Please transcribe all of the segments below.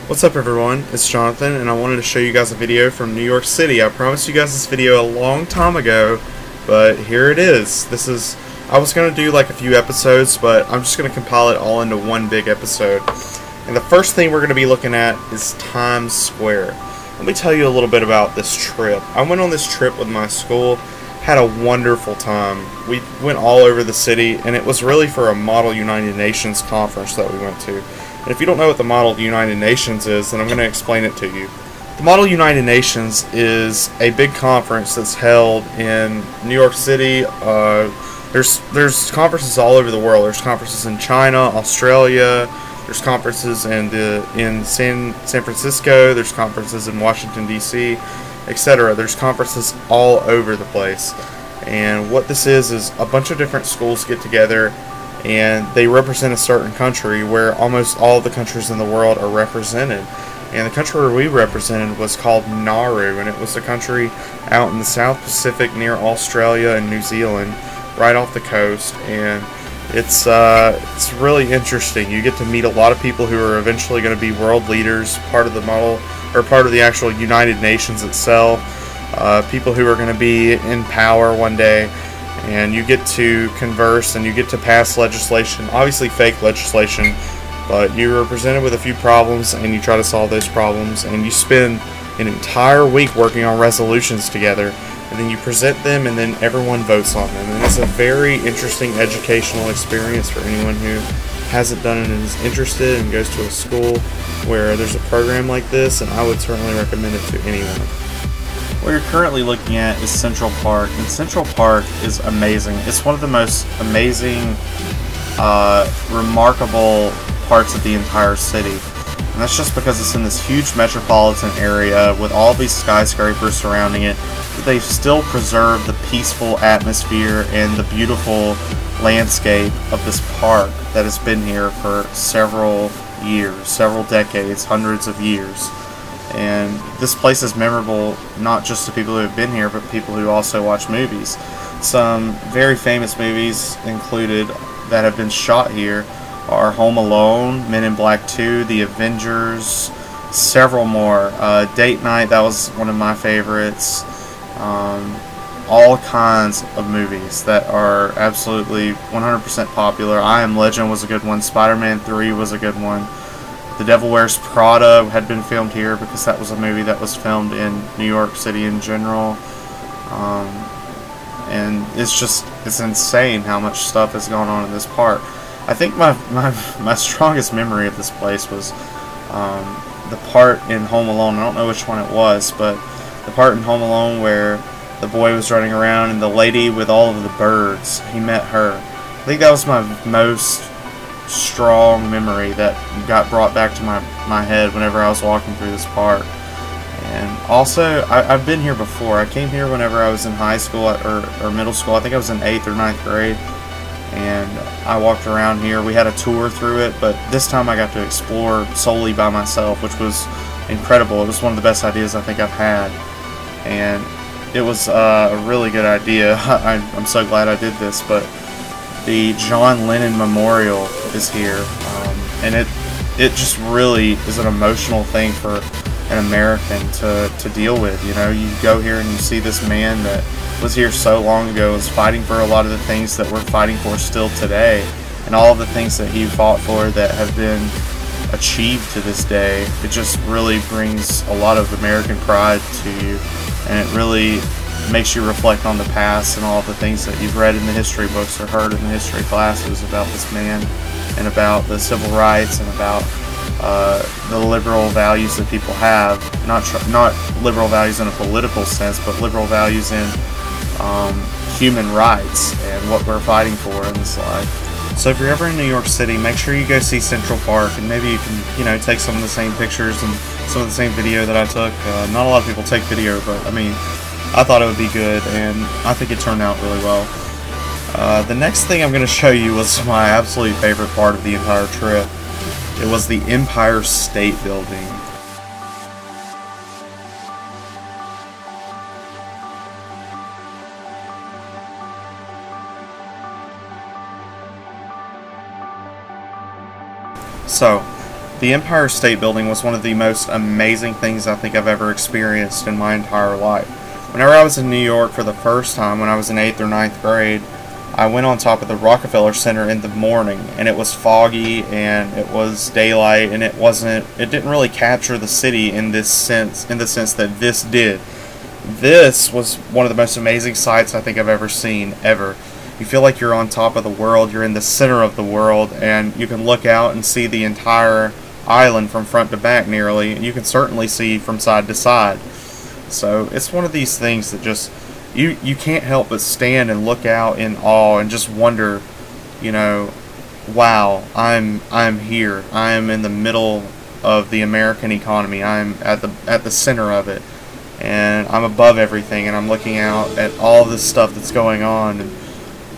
What's up everyone, it's Jonathan and I wanted to show you guys a video from New York City. I promised you guys this video a long time ago, but here it is. I was going to do like a few episodes, but I'm just going to compile it all into one big episode. And the first thing we're going to be looking at is Times Square. Let me tell you a little bit about this trip. I went on this trip with my school, had a wonderful time. We went all over the city, and it was really for a Model United Nations conference that we went to. And if you don't know what the Model United Nations is, then I'm going to explain it to you. The Model United Nations is a big conference that's held in New York City. There's conferences all over the world. There's conferences in China, Australia. There's conferences in San Francisco. There's conferences in Washington D.C., etc. There's conferences all over the place. And what this is a bunch of different schools get together, and they represent a certain country where almost all of the countries in the world are represented. And the country where we represented was called Nauru, and it was a country out in the South Pacific near Australia and New Zealand, right off the coast. And it's really interesting. You get to meet a lot of people who are eventually going to be world leaders, part of the model, or part of the actual United Nations itself, people who are going to be in power one day. And you get to converse and you get to pass legislation, obviously fake legislation, but you're presented with a few problems and you try to solve those problems, and you spend an entire week working on resolutions together, and then you present them and then everyone votes on them. And it's a very interesting educational experience for anyone who hasn't done it and is interested and goes to a school where there's a program like this, and I would certainly recommend it to anyone. What you're currently looking at is Central Park, and Central Park is amazing. It's one of the most amazing, remarkable parts of the entire city. And that's just because it's in this huge metropolitan area with all these skyscrapers surrounding it, but they've still preserved the peaceful atmosphere and the beautiful landscape of this park that has been here for several years, several decades, hundreds of years. And this place is memorable not just to people who have been here, but people who also watch movies. Some very famous movies included that have been shot here are Home Alone, Men in Black 2, The Avengers, several more. Date Night, that was one of my favorites. All kinds of movies that are absolutely 100% popular. I Am Legend was a good one. Spider-Man 3 was a good one. The Devil Wears Prada had been filmed here because that was a movie that was filmed in New York City in general. And it's insane how much stuff has gone on in this park. I think my strongest memory of this place was the part in Home Alone. I don't know which one it was, but the part in Home Alone where the boy was running around and the lady with all of the birds, he met her. I think that was my most strong memory that got brought back to my head whenever I was walking through this park. And also, I've been here before. I came here whenever I was in high school or middle school. I think I was in 8th or 9th grade, and I walked around here. We had a tour through it, but this time I got to explore solely by myself, which was incredible. It was one of the best ideas I think I've had, and it was a really good idea. I'm so glad I did this. But the John Lennon Memorial is here, and it just really is an emotional thing for an American to deal with. You know, you go here and you see this man that was here so long ago, was fighting for a lot of the things that we're fighting for still today, and all of the things that he fought for that have been achieved to this day. It just really brings a lot of American pride to you, and it really makes you reflect on the past and all of the things that you've read in the history books or heard in the history classes about this man, and about the civil rights, and about the liberal values that people have. Not liberal values in a political sense, but liberal values in human rights and what we're fighting for in this life. So if you're ever in New York City, make sure you go see Central Park, and maybe you can, take some of the same pictures and some of the same video that I took. Not a lot of people take video, but I mean, I thought it would be good, and I think it turned out really well. The next thing I'm going to show you was my absolute favorite part of the entire trip. It was the Empire State Building. So, The Empire State Building was one of the most amazing things I think I've ever experienced in my entire life. Whenever I was in New York for the first time, when I was in 8th or 9th grade, I went on top of the Rockefeller Center in the morning, and it was foggy and it was daylight, and it didn't really capture the city in the sense that this did. This was one of the most amazing sights I think I've ever seen, ever. You feel like you're on top of the world, you're in the center of the world, and you can look out and see the entire island from front to back nearly, and you can certainly see from side to side. So it's one of these things that just you can't help but stand and look out in awe and just wonder, you know, wow, I'm here. I am in the middle of the American economy. I'm at the center of it, and I'm above everything, and I'm looking out at all this stuff that's going on, and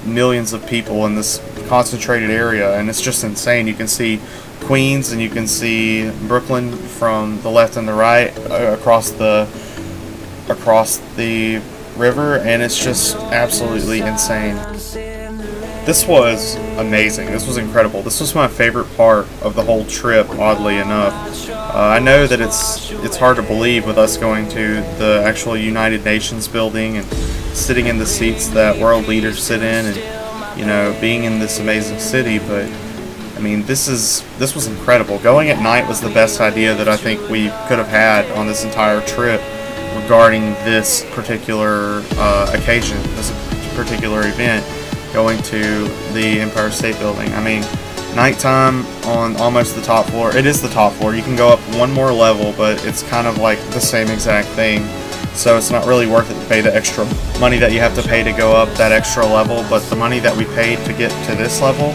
millions of people in this concentrated area, and it's just insane. You can see Queens and you can see Brooklyn from the left and the right across the river, and it's just absolutely insane. This was amazing. This was incredible. This was my favorite part of the whole trip, oddly enough. I know that it's hard to believe with us going to the actual United Nations building and sitting in the seats that world leaders sit in, and, you know, being in this amazing city, but I mean, this was incredible. Going at night was the best idea that I think we could have had on this entire trip regarding this particular occasion, this particular event, going to the Empire State Building. I mean, nighttime on almost the top floor. It is the top floor. You can go up one more level, but it's kind of like the same exact thing. So it's not really worth it to pay the extra money that you have to pay to go up that extra level, but the money that we paid to get to this level,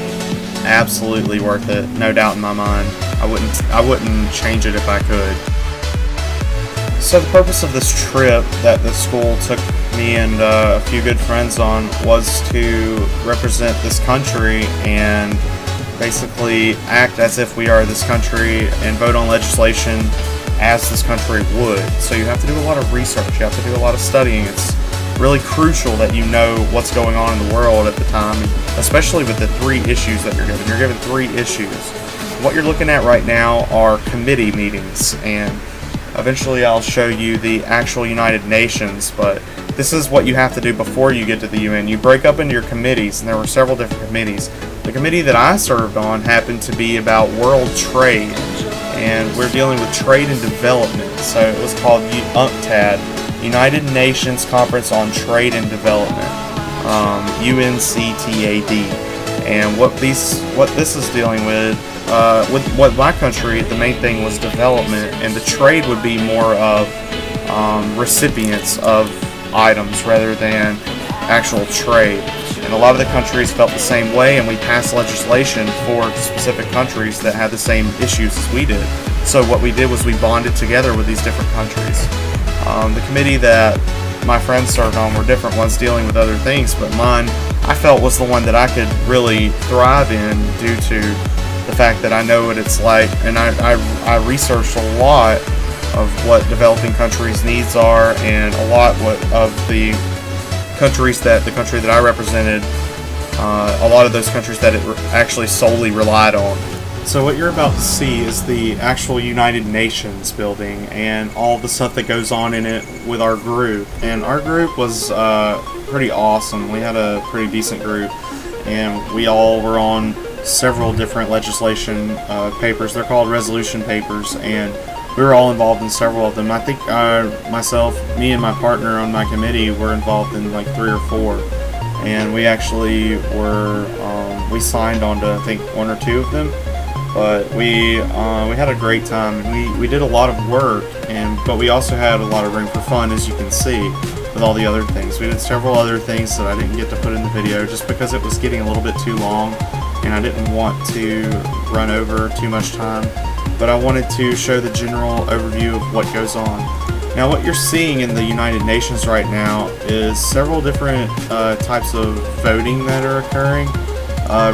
absolutely worth it, no doubt in my mind. I wouldn't change it if I could. So the purpose of this trip that the school took me and a few good friends on was to represent this country and basically act as if we are this country and vote on legislation as this country would. So you have to do a lot of research, you have to do a lot of studying. It's really crucial that you know what's going on in the world at the time, especially with the 3 issues that you're given. You're given 3 issues. What you're looking at right now are committee meetings, and eventually I'll show you the actual United Nations, but this is what you have to do before you get to the UN. You break up into your committees, and there were several different committees. The committee that I served on happened to be about world trade, and we're dealing with trade and development, so it was called UNCTAD, United Nations Conference on Trade and Development, UNCTAD. And what this is dealing with what my country, the main thing was development, and the trade would be more of recipients of items rather than actual trade. And a lot of the countries felt the same way, and we passed legislation for specific countries that had the same issues as we did. So what we did was we bonded together with these different countries. The committee that my friends served on were different ones dealing with other things, but mine I felt was the one that I could really thrive in due to the fact that I know what it's like, and I researched a lot of what developing countries' needs are, and a lot of the country that I represented, a lot of those countries that it actually solely relied on. So what you're about to see is the actual United Nations building and all the stuff that goes on in it with our group. And our group was pretty awesome. We had a pretty decent group, and we all were on several different legislation papers. They're called resolution papers, and we were all involved in several of them. I think me and my partner on my committee were involved in like 3 or 4, and we actually were we signed on to I think 1 or 2 of them. But we had a great time, and we did a lot of work, but we also had a lot of room for fun, as you can see, with all the other things. We did several other things that I didn't get to put in the video just because it was getting a little bit too long, and I didn't want to run over too much time. But I wanted to show the general overview of what goes on. Now, what you're seeing in the United Nations right now is several different types of voting that are occurring.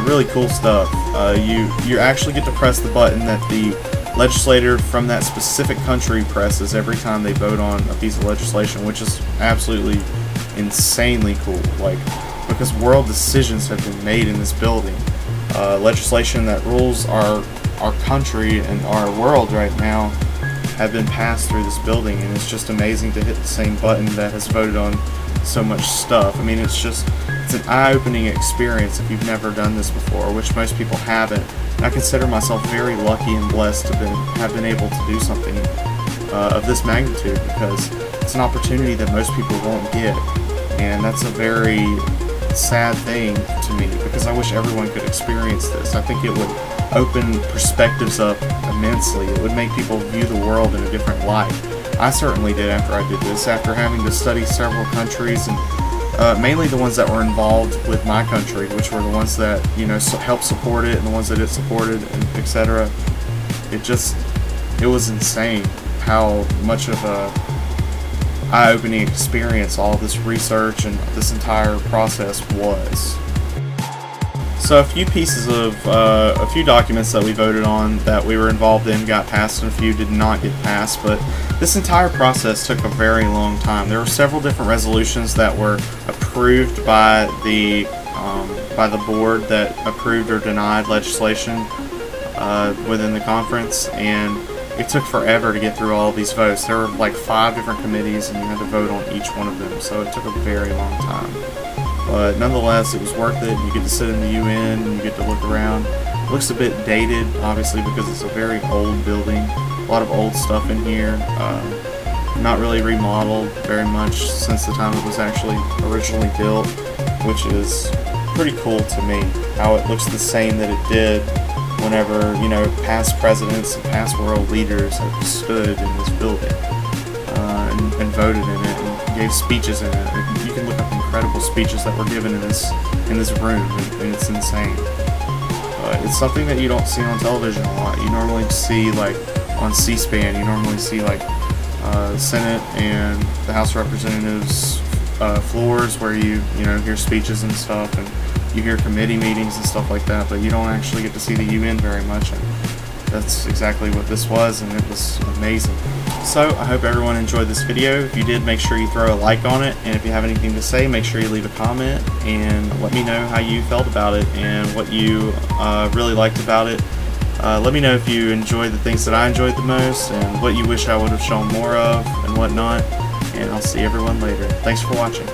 Really cool stuff. You actually get to press the button that the legislator from that specific country presses every time they vote on a piece of legislation, which is absolutely insanely cool. Like, because world decisions have been made in this building. Legislation that rules our our country and our world right now have been passed through this building, and it's just amazing to hit the same button that has voted on so much stuff. I mean, it's an eye-opening experience if you've never done this before, which most people haven't. And I consider myself very lucky and blessed to have been able to do something of this magnitude, because it's an opportunity that most people won't get, and that's a very sad thing to me, because I wish everyone could experience this. I think it would open perspectives up immensely. It would make people view the world in a different light. I certainly did after I did this, after having to study several countries, and mainly the ones that were involved with my country, which were the ones that, you know, helped support it and the ones that it supported, and etc. It was insane how much of a eye-opening experience all this research and this entire process was. So a few pieces of, a few documents that we voted on that we were involved in got passed, and a few did not get passed, but this entire process took a very long time. There were several different resolutions that were approved by the board that approved or denied legislation within the conference, and it took forever to get through all of these votes. There were like 5 different committees, and you had to vote on each one of them, so it took a very long time. But nonetheless, it was worth it. You get to sit in the UN, and you get to look around. It looks a bit dated, obviously, because it's a very old building. A lot of old stuff in here. Not really remodeled very much since the time it was actually originally built, which is pretty cool to me, how it looks the same that it did whenever, you know, past presidents and past world leaders have stood in this building and voted in it and gave speeches in it. And you can look up incredible speeches that were given in this room, and it's insane. But it's something that you don't see on television a lot. You normally see, like, on C-SPAN, you normally see, like, Senate and the House of Representatives floors where you know, hear speeches and stuff, and you hear committee meetings and stuff like that, but you don't actually get to see the UN very much, and that's exactly what this was, and it was amazing. So I hope everyone enjoyed this video. If you did, make sure you throw a like on it, and if you have anything to say, make sure you leave a comment and let me know how you felt about it and what you really liked about it. Let me know if you enjoyed the things that I enjoyed the most and what you wish I would have shown more of and whatnot, and I'll see everyone later. Thanks for watching.